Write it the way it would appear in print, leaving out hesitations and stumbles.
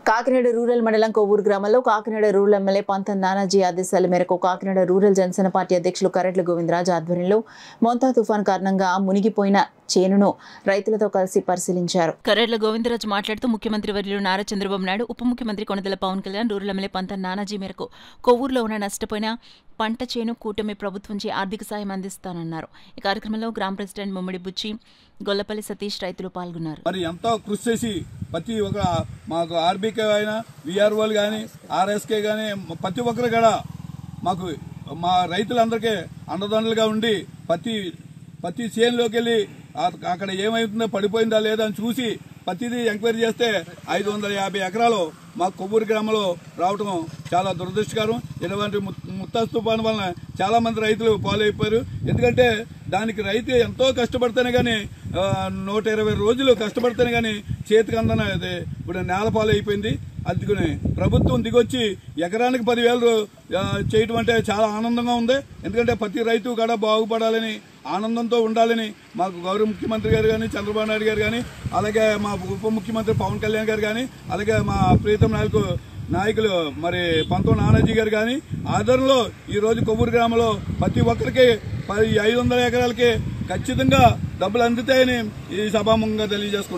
Kakinada rural మండలం కొవ్వూరు గ్రామంలో Kakinada rural MLA పంతం నానాజీ ఆదేశాల మేరకు కాకినాడ రూరల్ జనసేన పార్టీ అధ్యక్షులు కరెట్ల గోవిందరాజు ఆధ్వర్యంలో మోంతా తుఫాన్ కారణంగా మునిగిపోయిన చేనును రైతులతో కలిసి పరిశీలించారు. కరెట్ల గోవిందరాజు మాట్లాడుతూ ముఖ్యమంత్రి వర్యులు నారా చంద్రబాబు నాయుడు, ఉప ముఖ్యమంత్రి కొనదెల పవన్ కళ్యాణ్ రూరల్ ఎమ్మెల్యే పంతం నానాజీ మేరకు కొవ్వూరులో ఉన్న నష్టపోయిన పంట చేను కూటమి ప్రభుత్వంచే ఆర్థిక సాయం అందిస్తానన్నారు. ఈ కార్యక్రమంలో గ్రామ ప్రెసిడెంట్ ముమ్మడి బుచ్చి, గొల్లపల్లి సతీష్ రైతులు పాల్గొన్నారు. మరి ఎంతో కృషి చేసి ప్రతి ఒక్క మాకు ఆర్బీకే అయినా విఆర్ఓలు కానీ ఆర్ఎస్కే కానీ ప్రతి ఒక్కరు కూడా మాకు మా రైతులందరికీ అండదండలుగా ఉండి ప్రతి చేనులోకి వెళ్ళి అక్కడ ఏమైతుందో పడిపోయిందా లేదా అని చూసి ప్రతిదీ ఎంక్వైరీ చేస్తే 550 ఎకరాలు మా కొవ్వూరు గ్రామంలో రావటం చాలా దురదృష్టకరం. ఇటువంటి ముత్తాసు తుఫాను వలన చాలా మంది రైతులు పాలైపోయారు. ఎందుకంటే దానికి రైతు ఎంతో కష్టపడితేనే కానీ 120 రోజులు కష్టపడితేనే కానీ చేతికి అందన ఇప్పుడు నేల పాలైపోయింది. అందుకని ప్రభుత్వం దిగొచ్చి ఎకరానికి 10,000 చేయటం అంటే చాలా ఆనందంగా ఉంది. ఎందుకంటే ప్రతి రైతు కూడా బాగుపడాలని, ఆనందంతో ఉండాలని మాకు గౌరవ ముఖ్యమంత్రి గారు కానీ, చంద్రబాబు నాయుడు గారు కానీ, అలాగే మా ఉప ముఖ్యమంత్రి పవన్ కళ్యాణ్ గారు కానీ, అలాగే మా ప్రీతం నాయకులు మరి పంతం నానాజీ గారు కానీ ఆదరణలో ఈరోజు కొవ్వూరు గ్రామంలో ప్రతి ఒక్కరికి 500 ఎకరాలకి ఖచ్చితంగా డబ్బులు అందుతాయని ఈ సభాముఖంగా తెలియజేసుకుంటున్నాం.